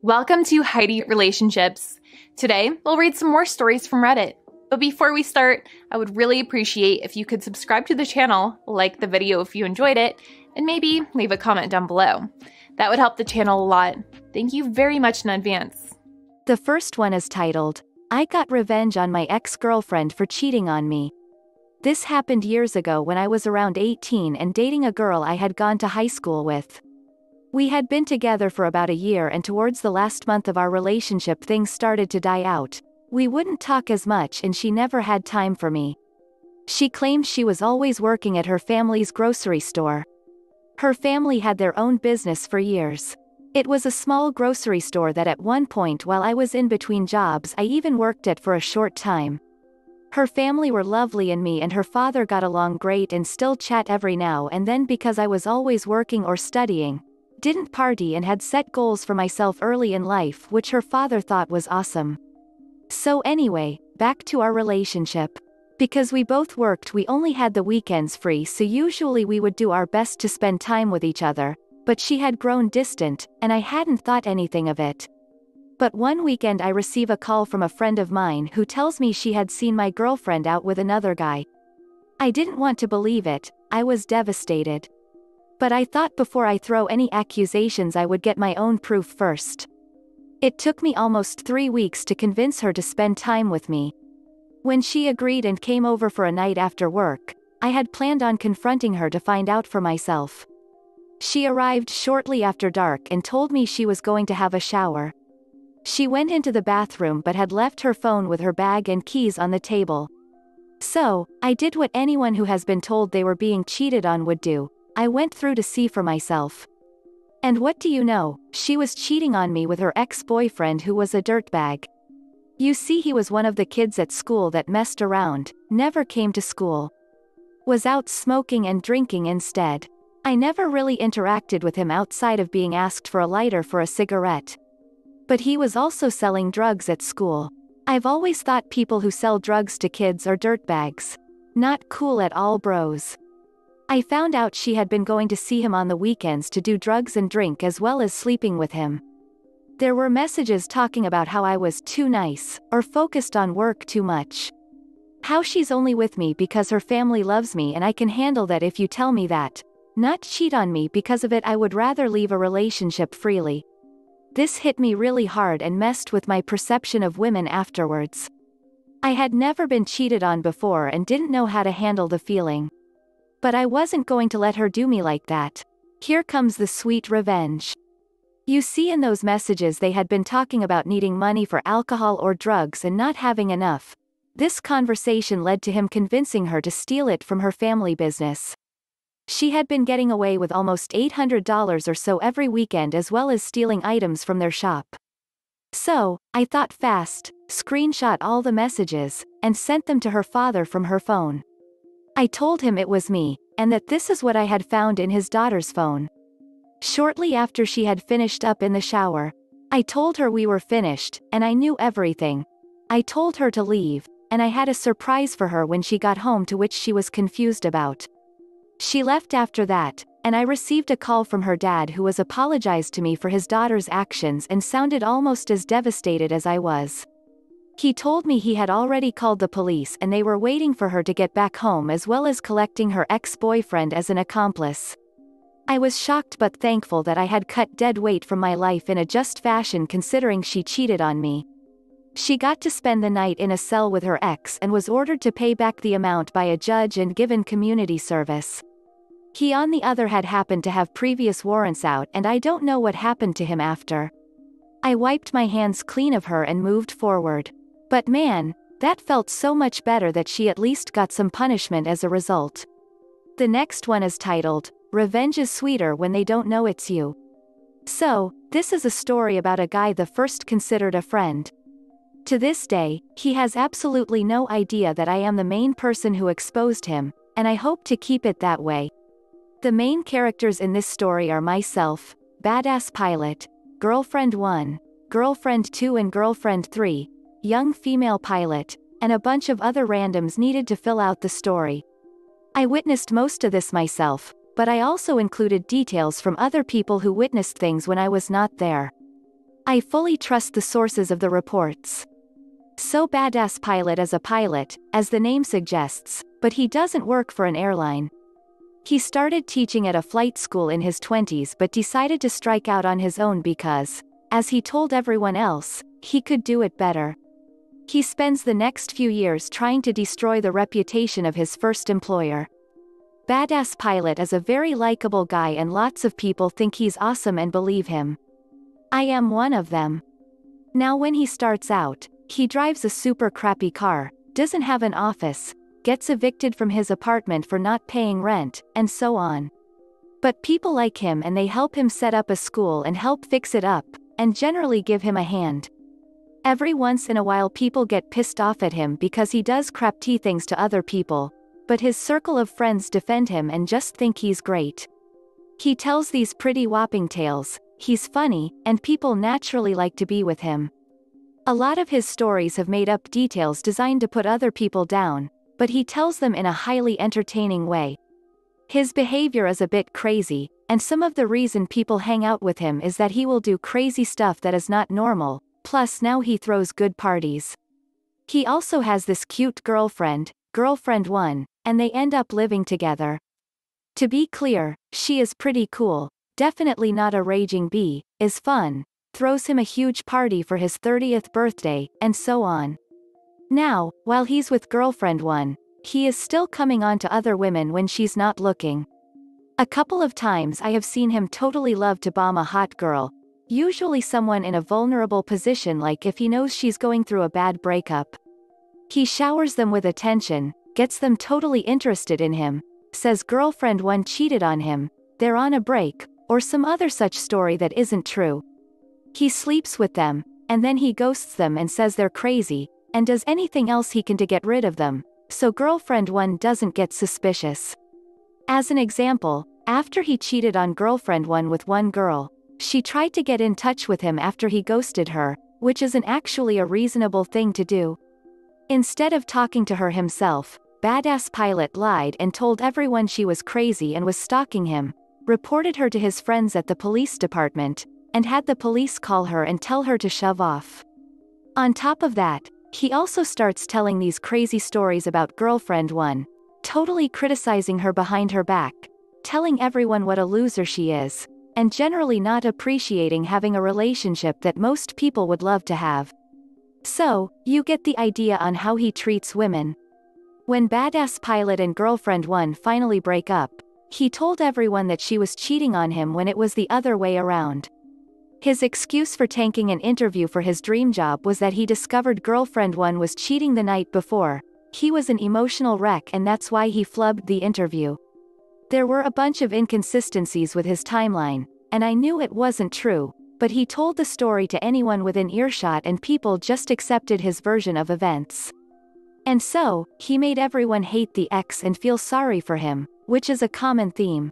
Welcome to Heidi Relationships. Today, we'll read some more stories from Reddit. But before we start, I would really appreciate if you could subscribe to the channel, like the video if you enjoyed it, and maybe leave a comment down below. That would help the channel a lot. Thank you very much in advance. The first one is titled, I Got Revenge on My Ex-Girlfriend for Cheating on Me. This happened years ago when I was around 18 and dating a girl I had gone to high school with. We had been together for about a year, and towards the last month of our relationship things started to die out. We wouldn't talk as much and she never had time for me. She claimed she was always working at her family's grocery store. Her family had their own business for years. It was a small grocery store that at one point while I was in between jobs I even worked at for a short time. Her family were lovely and me and her father got along great and still chat every now and then because I was always working or studying, didn't party, and had set goals for myself early in life, which her father thought was awesome. So anyway, back to our relationship. Because we both worked, we only had the weekends free, so usually we would do our best to spend time with each other, but she had grown distant, and I hadn't thought anything of it. But one weekend I receive a call from a friend of mine who tells me she had seen my girlfriend out with another guy. I didn't want to believe it, I was devastated. But I thought before I throw any accusations I would get my own proof first. It took me almost 3 weeks to convince her to spend time with me. When she agreed and came over for a night after work, I had planned on confronting her to find out for myself. She arrived shortly after dark and told me she was going to have a shower. She went into the bathroom but had left her phone with her bag and keys on the table. So, I did what anyone who has been told they were being cheated on would do. I went through to see for myself. And what do you know, she was cheating on me with her ex-boyfriend who was a dirtbag. You see, he was one of the kids at school that messed around, never came to school. Was out smoking and drinking instead. I never really interacted with him outside of being asked for a lighter for a cigarette. But he was also selling drugs at school. I've always thought people who sell drugs to kids are dirtbags. Not cool at all, bros. I found out she had been going to see him on the weekends to do drugs and drink as well as sleeping with him. There were messages talking about how I was too nice, or focused on work too much. How she's only with me because her family loves me and I can handle that if you tell me that. Not cheat on me because of it. I would rather leave a relationship freely. This hit me really hard and messed with my perception of women afterwards. I had never been cheated on before and didn't know how to handle the feeling. But I wasn't going to let her do me like that. Here comes the sweet revenge. You see, in those messages they had been talking about needing money for alcohol or drugs and not having enough. This conversation led to him convincing her to steal it from her family business. She had been getting away with almost $800 or so every weekend, as well as stealing items from their shop. So, I thought fast, screenshot all the messages, and sent them to her father from her phone. I told him it was me, and that this is what I had found in his daughter's phone. Shortly after she had finished up in the shower, I told her we were finished, and I knew everything. I told her to leave, and I had a surprise for her when she got home, to which she was confused about. She left after that, and I received a call from her dad who was apologized to me for his daughter's actions and sounded almost as devastated as I was. He told me he had already called the police and they were waiting for her to get back home, as well as collecting her ex-boyfriend as an accomplice. I was shocked but thankful that I had cut dead weight from my life in a just fashion, considering she cheated on me. She got to spend the night in a cell with her ex and was ordered to pay back the amount by a judge and given community service. He on the other had happened to have previous warrants out, and I don't know what happened to him after. I wiped my hands clean of her and moved forward. But man, that felt so much better that she at least got some punishment as a result. The next one is titled, Revenge is Sweeter When They Don't Know It's You. So, this is a story about a guy the first considered a friend. To this day, he has absolutely no idea that I am the main person who exposed him, and I hope to keep it that way. The main characters in this story are myself, Badass Pilot, Girlfriend 1, Girlfriend 2 and Girlfriend 3, Young Female Pilot, and a bunch of other randoms needed to fill out the story. I witnessed most of this myself, but I also included details from other people who witnessed things when I was not there. I fully trust the sources of the reports. So badass pilot is a pilot, as the name suggests, but he doesn't work for an airline. He started teaching at a flight school in his 20s but decided to strike out on his own because, as he told everyone else, he could do it better. He spends the next few years trying to destroy the reputation of his first employer. Badass Pilot is a very likable guy and lots of people think he's awesome and believe him. I am one of them. Now when he starts out, he drives a super crappy car, doesn't have an office, gets evicted from his apartment for not paying rent, and so on. But people like him and they help him set up a school and help fix it up, and generally give him a hand. Every once in a while people get pissed off at him because he does crappy things to other people, but his circle of friends defend him and just think he's great. He tells these pretty whopping tales, he's funny, and people naturally like to be with him. A lot of his stories have made up details designed to put other people down, but he tells them in a highly entertaining way. His behavior is a bit crazy, and some of the reason people hang out with him is that he will do crazy stuff that is not normal, plus now he throws good parties. He also has this cute girlfriend 1, and they end up living together. To be clear, she is pretty cool, definitely not a raging bee, is fun, throws him a huge party for his 30th birthday, and so on. Now, while he's with girlfriend 1, he is still coming on to other women when she's not looking. A couple of times I have seen him totally love to bomb a hot girl, usually someone in a vulnerable position like if he knows she's going through a bad breakup. He showers them with attention, gets them totally interested in him, says girlfriend 1 cheated on him, they're on a break, or some other such story that isn't true. He sleeps with them, and then he ghosts them and says they're crazy, and does anything else he can to get rid of them, so girlfriend 1 doesn't get suspicious. As an example, after he cheated on girlfriend 1 with one girl, she tried to get in touch with him after he ghosted her, which isn't actually a reasonable thing to do. Instead of talking to her himself, Badass Pilot lied and told everyone she was crazy and was stalking him, reported her to his friends at the police department, and had the police call her and tell her to shove off. On top of that, he also starts telling these crazy stories about girlfriend 1, totally criticizing her behind her back, telling everyone what a loser she is, and generally not appreciating having a relationship that most people would love to have. So, you get the idea on how he treats women. When Badass Pilot and girlfriend 1 finally break up, he told everyone that she was cheating on him when it was the other way around. His excuse for tanking an interview for his dream job was that he discovered girlfriend 1 was cheating the night before. He was an emotional wreck and that's why he flubbed the interview. There were a bunch of inconsistencies with his timeline, and I knew it wasn't true, but he told the story to anyone within earshot and people just accepted his version of events. And so, he made everyone hate the ex and feel sorry for him, which is a common theme.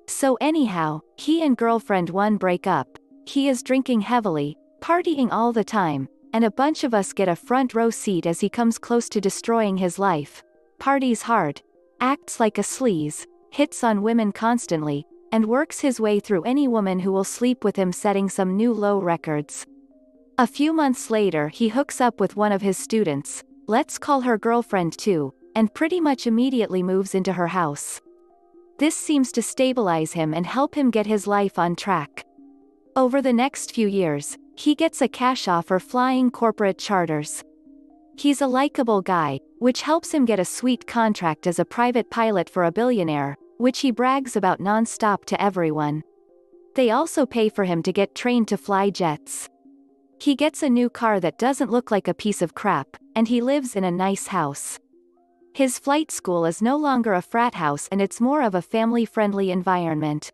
So anyhow, he and girlfriend 1 break up. He is drinking heavily, partying all the time, and a bunch of us get a front row seat as he comes close to destroying his life, parties hard, acts like a sleaze, hits on women constantly, and works his way through any woman who will sleep with him, setting some new low records. A few months later he hooks up with one of his students, let's call her girlfriend 2, and pretty much immediately moves into her house. This seems to stabilize him and help him get his life on track. Over the next few years, he gets a cash offer flying corporate charters. He's a likable guy, which helps him get a sweet contract as a private pilot for a billionaire, which he brags about non-stop to everyone. They also pay for him to get trained to fly jets. He gets a new car that doesn't look like a piece of crap, and he lives in a nice house. His flight school is no longer a frat house and it's more of a family-friendly environment.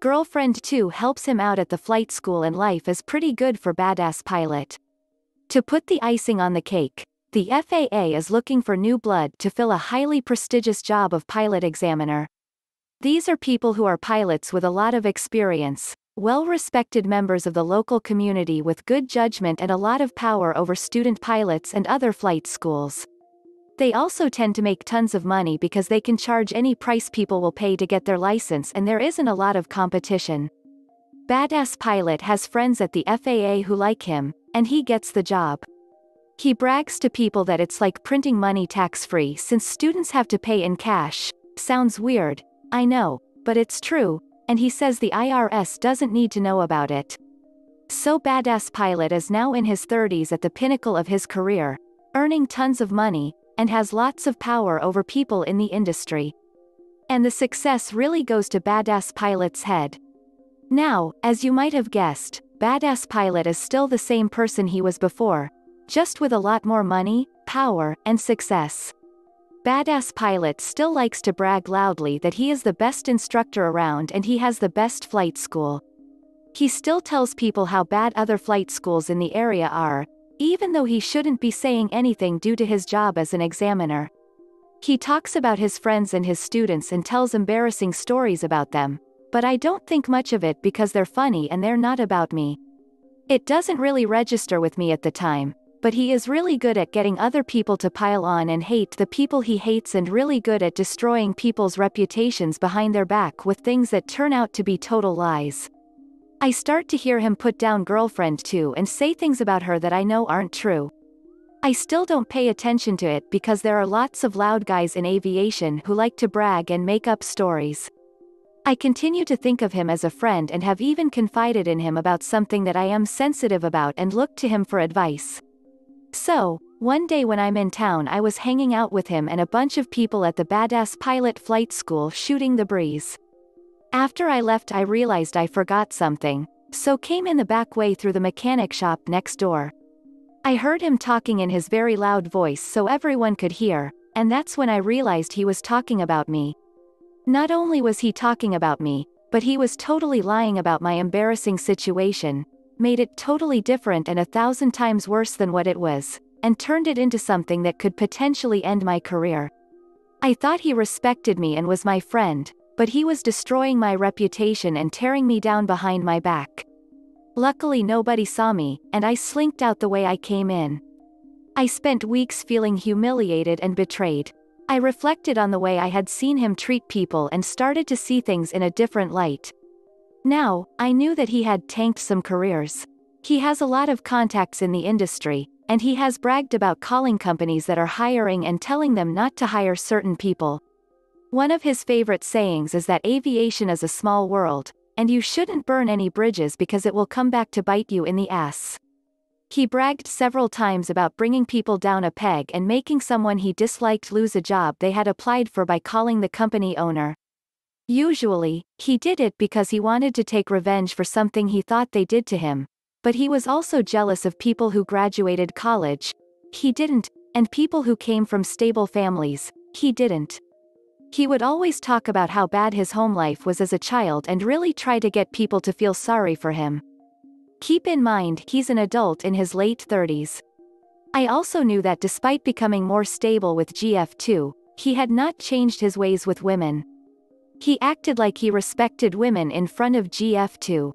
Girlfriend 2 helps him out at the flight school and life is pretty good for Badass Pilot. To put the icing on the cake, the FAA is looking for new blood to fill a highly prestigious job of pilot examiner. These are people who are pilots with a lot of experience, well-respected members of the local community with good judgment and a lot of power over student pilots and other flight schools. They also tend to make tons of money because they can charge any price people will pay to get their license and there isn't a lot of competition. Badass pilot has friends at the FAA who like him, and he gets the job. He brags to people that it's like printing money tax-free since students have to pay in cash. Sounds weird, I know, but it's true, and he says the IRS doesn't need to know about it. So Badass pilot is now in his 30s at the pinnacle of his career, earning tons of money, and has lots of power over people in the industry. And the success really goes to Badass pilot's head. Now, as you might have guessed, Badass pilot is still the same person he was before, just with a lot more money, power, and success. Badass pilot still likes to brag loudly that he is the best instructor around and he has the best flight school. He still tells people how bad other flight schools in the area are, even though he shouldn't be saying anything due to his job as an examiner. He talks about his friends and his students and tells embarrassing stories about them, but I don't think much of it because they're funny and they're not about me. It doesn't really register with me at the time, but he is really good at getting other people to pile on and hate the people he hates and really good at destroying people's reputations behind their back with things that turn out to be total lies. I start to hear him put down girlfriend too and say things about her that I know aren't true. I still don't pay attention to it because there are lots of loud guys in aviation who like to brag and make up stories. I continue to think of him as a friend and have even confided in him about something that I am sensitive about and look to him for advice. So, one day when I'm in town I was hanging out with him and a bunch of people at the Badass Pilot Flight School shooting the breeze. After I left I realized I forgot something, so came in the back way through the mechanic shop next door. I heard him talking in his very loud voice so everyone could hear, and that's when I realized he was talking about me. Not only was he talking about me, but he was totally lying about my embarrassing situation, made it totally different and 1,000 times worse than what it was, and turned it into something that could potentially end my career. I thought he respected me and was my friend, but he was destroying my reputation and tearing me down behind my back. Luckily nobody saw me, and I slinked out the way I came in. I spent weeks feeling humiliated and betrayed. I reflected on the way I had seen him treat people and started to see things in a different light. Now, I knew that he had tanked some careers. He has a lot of contacts in the industry, and he has bragged about calling companies that are hiring and telling them not to hire certain people. One of his favorite sayings is that aviation is a small world, and you shouldn't burn any bridges because it will come back to bite you in the ass. He bragged several times about bringing people down a peg and making someone he disliked lose a job they had applied for by calling the company owner. Usually, he did it because he wanted to take revenge for something he thought they did to him, but he was also jealous of people who graduated college. He didn't, and people who came from stable families. He didn't. He would always talk about how bad his home life was as a child and really try to get people to feel sorry for him. Keep in mind, he's an adult in his late 30s. I also knew that despite becoming more stable with GF2, he had not changed his ways with women. He acted like he respected women in front of GF2.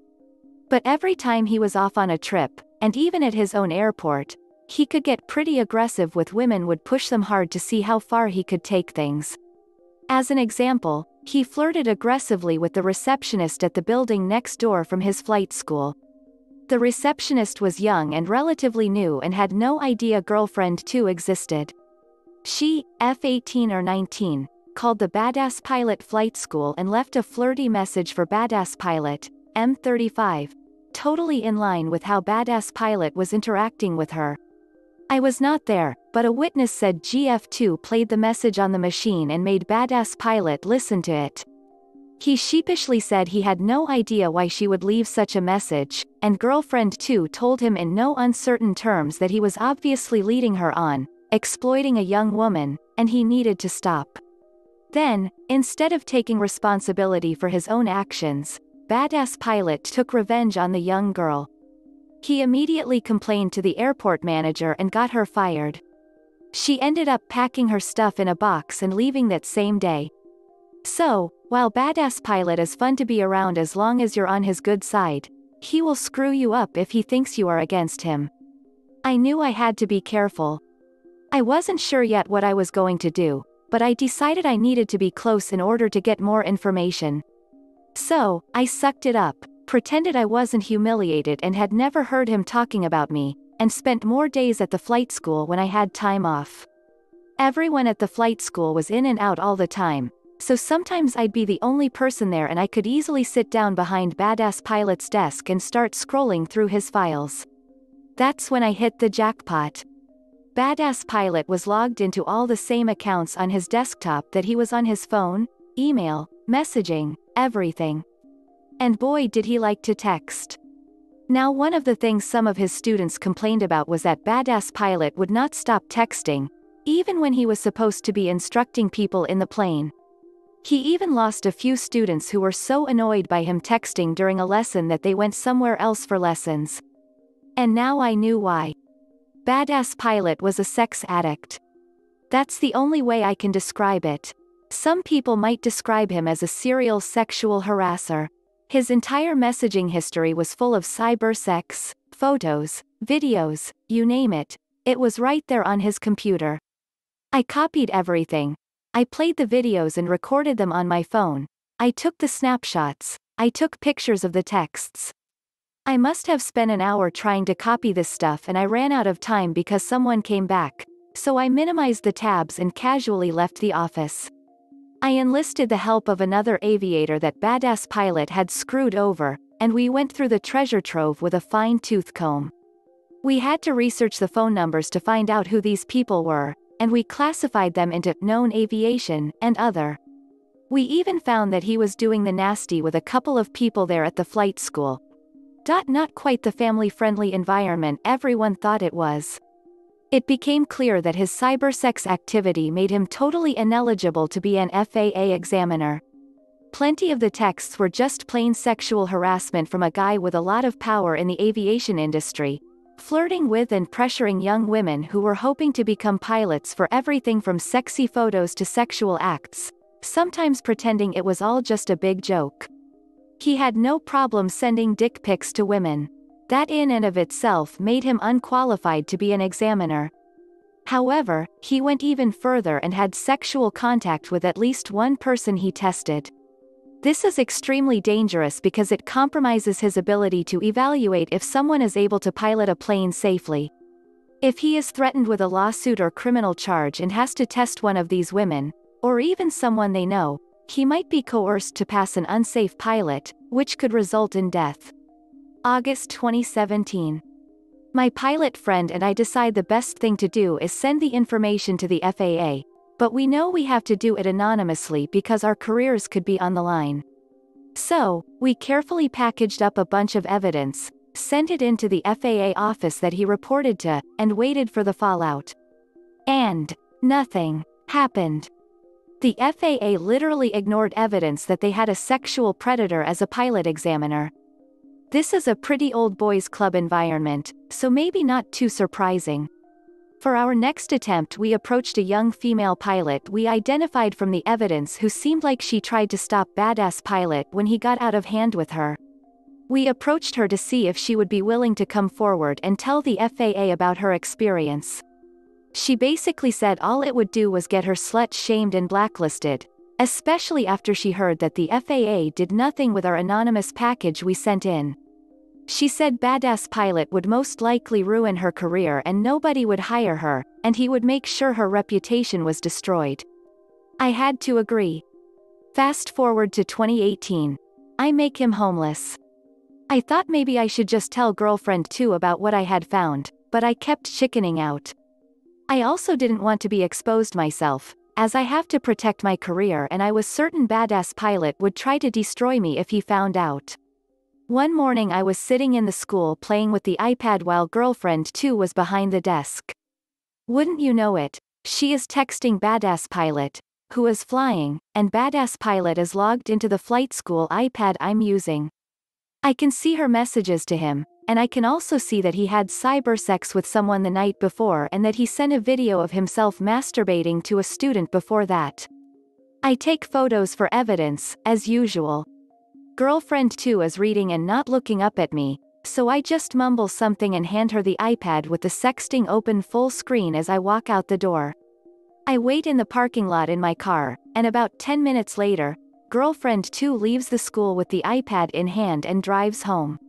But every time he was off on a trip, and even at his own airport, he could get pretty aggressive with women, would push them hard to see how far he could take things. As an example, he flirted aggressively with the receptionist at the building next door from his flight school. The receptionist was young and relatively new and had no idea girlfriend 2 existed. She, F18 or 19, called the Badass Pilot Flight School and left a flirty message for Badass Pilot, M35, totally in line with how Badass Pilot was interacting with her. I was not there, but a witness said GF2 played the message on the machine and made Badass Pilot listen to it. He sheepishly said he had no idea why she would leave such a message, and girlfriend 2 told him in no uncertain terms that he was obviously leading her on, exploiting a young woman, and he needed to stop. Then, instead of taking responsibility for his own actions, Badass Pilot took revenge on the young girl. He immediately complained to the airport manager and got her fired. She ended up packing her stuff in a box and leaving that same day. So, while Badass Pilot is fun to be around as long as you're on his good side, he will screw you up if he thinks you are against him. I knew I had to be careful. I wasn't sure yet what I was going to do, but I decided I needed to be close in order to get more information. So, I sucked it up, pretended I wasn't humiliated and had never heard him talking about me, and spent more days at the flight school when I had time off. Everyone at the flight school was in and out all the time, so sometimes I'd be the only person there and I could easily sit down behind Badass Pilot's desk and start scrolling through his files. That's when I hit the jackpot. Badass Pilot was logged into all the same accounts on his desktop that he was on his phone, email, messaging, everything. And boy did he like to text. Now one of the things some of his students complained about was that Badass Pilot would not stop texting, even when he was supposed to be instructing people in the plane. He even lost a few students who were so annoyed by him texting during a lesson that they went somewhere else for lessons. And now I knew why. Badass Pilot was a sex addict. That's the only way I can describe it. Some people might describe him as a serial sexual harasser. His entire messaging history was full of cyber sex, photos, videos, you name it. It was right there on his computer. I copied everything. I played the videos and recorded them on my phone. I took the snapshots. I took pictures of the texts. I must have spent an hour trying to copy this stuff and I ran out of time because someone came back, so I minimized the tabs and casually left the office. I enlisted the help of another aviator that Badass Pilot had screwed over, and we went through the treasure trove with a fine-tooth comb. We had to research the phone numbers to find out who these people were, and we classified them into known aviation and other. We even found that he was doing the nasty with a couple of people there at the flight school. Not quite the family-friendly environment everyone thought it was. It became clear that his cybersex activity made him totally ineligible to be an FAA examiner. Plenty of the texts were just plain sexual harassment from a guy with a lot of power in the aviation industry, flirting with and pressuring young women who were hoping to become pilots for everything from sexy photos to sexual acts, sometimes pretending it was all just a big joke. He had no problem sending dick pics to women. That in and of itself made him unqualified to be an examiner. However, he went even further and had sexual contact with at least one person he tested. This is extremely dangerous because it compromises his ability to evaluate if someone is able to pilot a plane safely. If he is threatened with a lawsuit or criminal charge and has to test one of these women, or even someone they know, he might be coerced to pass an unsafe pilot, which could result in death. August 2017. My pilot friend and I decide the best thing to do is send the information to the FAA, but we know we have to do it anonymously because our careers could be on the line. So, we carefully packaged up a bunch of evidence, sent it into the FAA office that he reported to, and waited for the fallout. And nothing happened. The FAA literally ignored evidence that they had a sexual predator as a pilot examiner. This is a pretty old boys club environment, so maybe not too surprising. For our next attempt we approached a young female pilot we identified from the evidence who seemed like she tried to stop Badass Pilot when he got out of hand with her. We approached her to see if she would be willing to come forward and tell the FAA about her experience. She basically said all it would do was get her slut-shamed and blacklisted, especially after she heard that the FAA did nothing with our anonymous package we sent in. She said Badass Pilot would most likely ruin her career and nobody would hire her, and he would make sure her reputation was destroyed. I had to agree. Fast forward to 2018. I make him homeless. I thought maybe I should just tell girlfriend too about what I had found, but I kept chickening out. I also didn't want to be exposed myself, as I have to protect my career and I was certain Badass Pilot would try to destroy me if he found out. One morning I was sitting in the school playing with the iPad while girlfriend too was behind the desk. Wouldn't you know it, she is texting Badass Pilot, who is flying, and Badass Pilot is logged into the flight school iPad I'm using. I can see her messages to him, and I can also see that he had cyber sex with someone the night before and that he sent a video of himself masturbating to a student before that. I take photos for evidence, as usual. Girlfriend too is reading and not looking up at me, so I just mumble something and hand her the iPad with the sexting open full screen as I walk out the door. I wait in the parking lot in my car, and about 10 minutes later, girlfriend 2 leaves the school with the iPad in hand and drives home.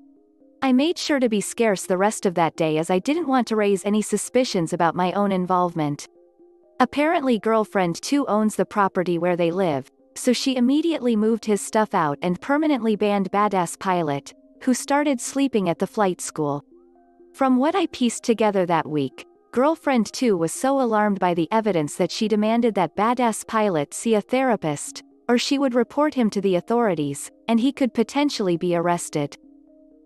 I made sure to be scarce the rest of that day as I didn't want to raise any suspicions about my own involvement. Apparently girlfriend 2 owns the property where they live, so she immediately moved his stuff out and permanently banned badass pilot, who started sleeping at the flight school. From what I pieced together that week, girlfriend 2 was so alarmed by the evidence that she demanded that badass pilot see a therapist, or she would report him to the authorities, and he could potentially be arrested.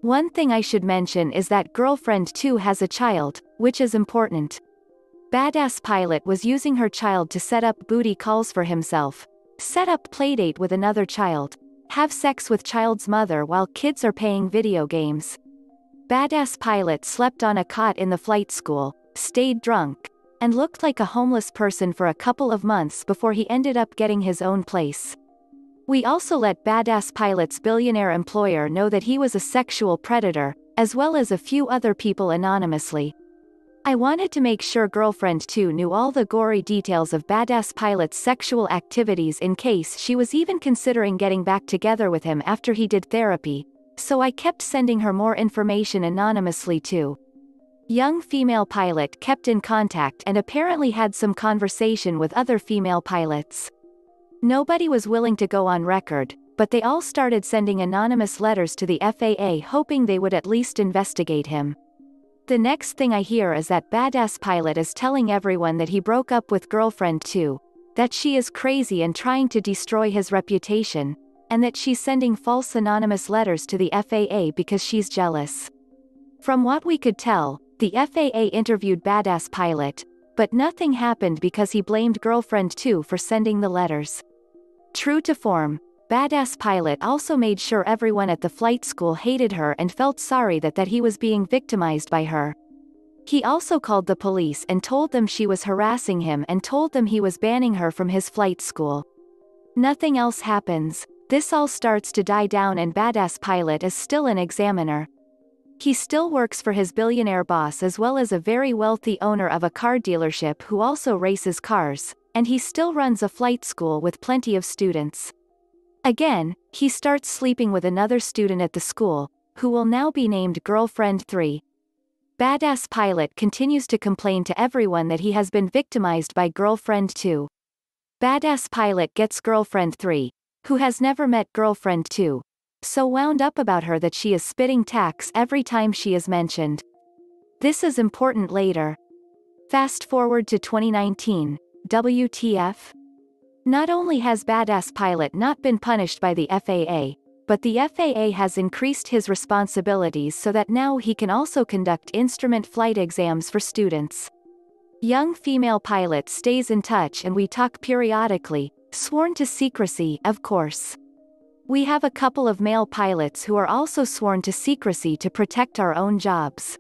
One thing I should mention is that girlfriend 2 has a child, which is important. Badass pilot was using her child to set up booty calls for himself, set up playdate with another child, have sex with child's mother while kids are playing video games. Badass pilot slept on a cot in the flight school, stayed drunk, and looked like a homeless person for a couple of months before he ended up getting his own place. We also let badass pilot's billionaire employer know that he was a sexual predator, as well as a few other people anonymously. I wanted to make sure girlfriend 2 knew all the gory details of badass pilot's sexual activities in case she was even considering getting back together with him after he did therapy, so I kept sending her more information anonymously too. Young female pilot kept in contact and apparently had some conversation with other female pilots. Nobody was willing to go on record, but they all started sending anonymous letters to the FAA hoping they would at least investigate him. The next thing I hear is that badass pilot is telling everyone that he broke up with girlfriend 2, that she is crazy and trying to destroy his reputation, and that she's sending false anonymous letters to the FAA because she's jealous. From what we could tell, the FAA interviewed badass pilot, but nothing happened because he blamed girlfriend 2 for sending the letters. True to form, badass pilot also made sure everyone at the flight school hated her and felt sorry that he was being victimized by her. He also called the police and told them she was harassing him and told them he was banning her from his flight school. Nothing else happens. This all starts to die down and badass pilot is still an examiner. He still works for his billionaire boss as well as a very wealthy owner of a car dealership who also races cars, and he still runs a flight school with plenty of students. Again, he starts sleeping with another student at the school, who will now be named girlfriend 3. Badass pilot continues to complain to everyone that he has been victimized by girlfriend 2. Badass pilot gets girlfriend 3, who has never met girlfriend 2, so wound up about her that she is spitting tacks every time she is mentioned. This is important later. Fast forward to 2019, WTF? Not only has badass pilot not been punished by the FAA, but the FAA has increased his responsibilities so that now he can also conduct instrument flight exams for students. Young female pilot stays in touch and we talk periodically, sworn to secrecy, of course. We have a couple of male pilots who are also sworn to secrecy to protect our own jobs.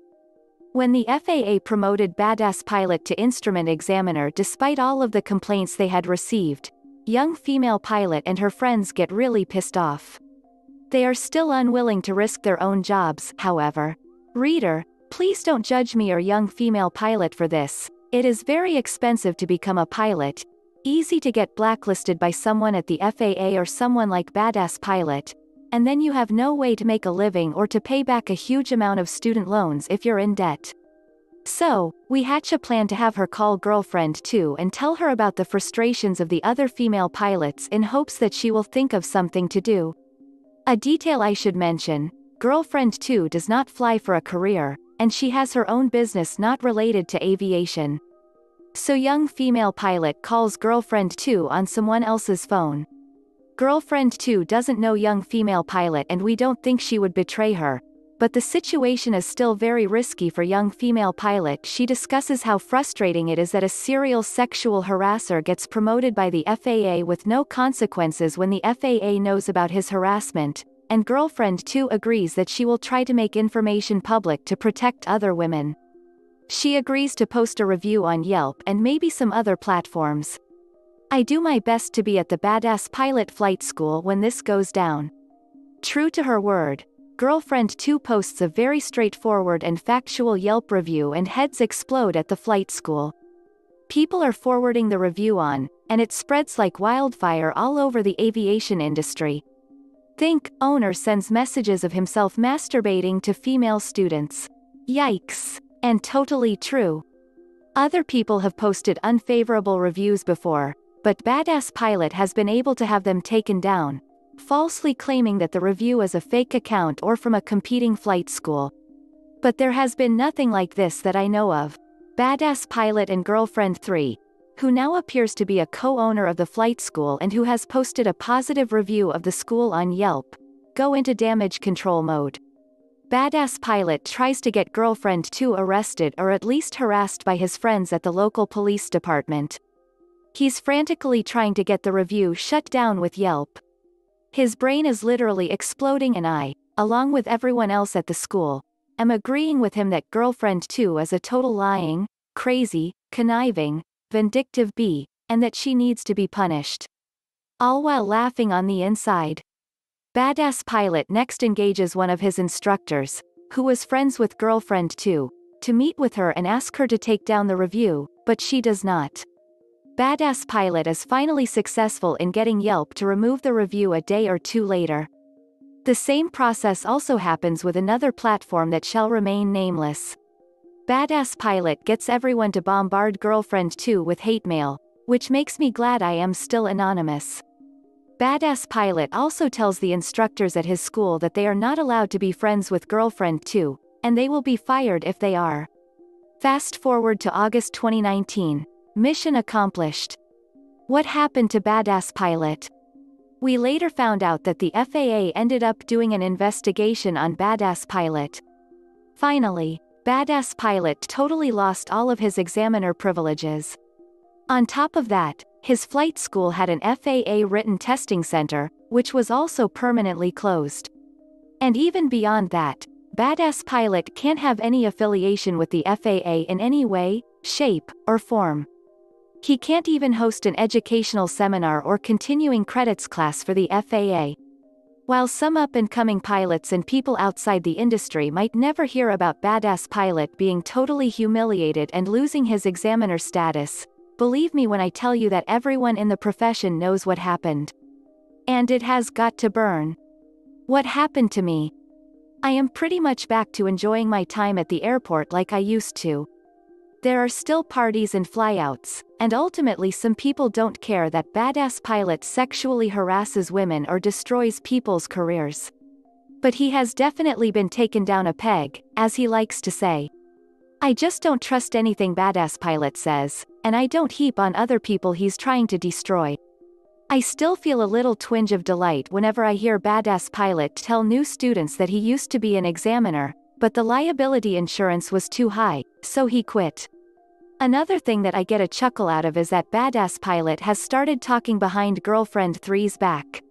When the FAA promoted badass pilot to instrument examiner despite all of the complaints they had received, young female pilot and her friends get really pissed off. They are still unwilling to risk their own jobs, however. Reader, please don't judge me or young female pilot for this. It is very expensive to become a pilot, easy to get blacklisted by someone at the FAA or someone like badass pilot, and then you have no way to make a living or to pay back a huge amount of student loans if you're in debt. So, we hatch a plan to have her call girlfriend 2 and tell her about the frustrations of the other female pilots in hopes that she will think of something to do. A detail I should mention, girlfriend 2 does not fly for a career, and she has her own business not related to aviation. So young female pilot calls girlfriend 2 on someone else's phone. Girlfriend 2 doesn't know young female pilot and we don't think she would betray her, but the situation is still very risky for young female pilot. She discusses how frustrating it is that a serial sexual harasser gets promoted by the FAA with no consequences when the FAA knows about his harassment, and girlfriend 2 agrees that she will try to make information public to protect other women. She agrees to post a review on Yelp and maybe some other platforms. I do my best to be at the badass pilot flight school when this goes down. True to her word, girlfriend 2 posts a very straightforward and factual Yelp review and heads explode at the flight school. People are forwarding the review on, and it spreads like wildfire all over the aviation industry. Think, owner sends messages of himself masturbating to female students. Yikes. And totally true. Other people have posted unfavorable reviews before, but Badass Pilot has been able to have them taken down, falsely claiming that the review is a fake account or from a competing flight school. But there has been nothing like this that I know of. Badass Pilot and Girlfriend 3, who now appears to be a co-owner of the flight school and who has posted a positive review of the school on Yelp, go into damage control mode. Badass Pilot tries to get Girlfriend 2 arrested or at least harassed by his friends at the local police department. He's frantically trying to get the review shut down with Yelp. His brain is literally exploding and I, along with everyone else at the school, am agreeing with him that Girlfriend 2 is a total lying, crazy, conniving, vindictive bee, and that she needs to be punished. All while laughing on the inside. Badass Pilot next engages one of his instructors, who was friends with Girlfriend 2, to meet with her and ask her to take down the review, but she does not. Badass Pilot is finally successful in getting Yelp to remove the review a day or two later. The same process also happens with another platform that shall remain nameless. Badass Pilot gets everyone to bombard Girlfriend 2 with hate mail, which makes me glad I am still anonymous. Badass Pilot also tells the instructors at his school that they are not allowed to be friends with Girlfriend 2, and they will be fired if they are. Fast forward to August 2019. Mission accomplished. What happened to Badass Pilot? We later found out that the FAA ended up doing an investigation on Badass Pilot. Finally, Badass Pilot totally lost all of his examiner privileges. On top of that, his flight school had an FAA written testing center, which was also permanently closed. And even beyond that, Badass Pilot can't have any affiliation with the FAA in any way, shape, or form. He can't even host an educational seminar or continuing credits class for the FAA. While some up-and-coming pilots and people outside the industry might never hear about Badass Pilot being totally humiliated and losing his examiner status, believe me when I tell you that everyone in the profession knows what happened. And it has got to burn. What happened to me? I am pretty much back to enjoying my time at the airport like I used to. There are still parties and flyouts, and ultimately some people don't care that Badass Pilot sexually harasses women or destroys people's careers. But he has definitely been taken down a peg, as he likes to say. I just don't trust anything Badass Pilot says, and I don't heap on other people he's trying to destroy. I still feel a little twinge of delight whenever I hear Badass Pilot tell new students that he used to be an examiner, but the liability insurance was too high, so he quit. Another thing that I get a chuckle out of is that Badass Pilot has started talking behind Girlfriend 3's back.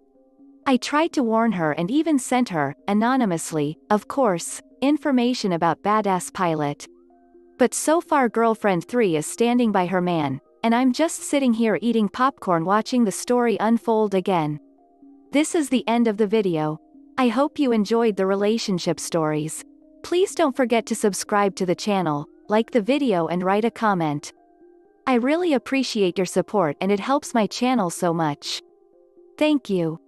I tried to warn her and even sent her, anonymously, of course, information about Badass Pilot. But so far Girlfriend 3 is standing by her man, and I'm just sitting here eating popcorn watching the story unfold again. This is the end of the video. I hope you enjoyed the relationship stories. Please don't forget to subscribe to the channel, like the video and write a comment. I really appreciate your support and it helps my channel so much. Thank you.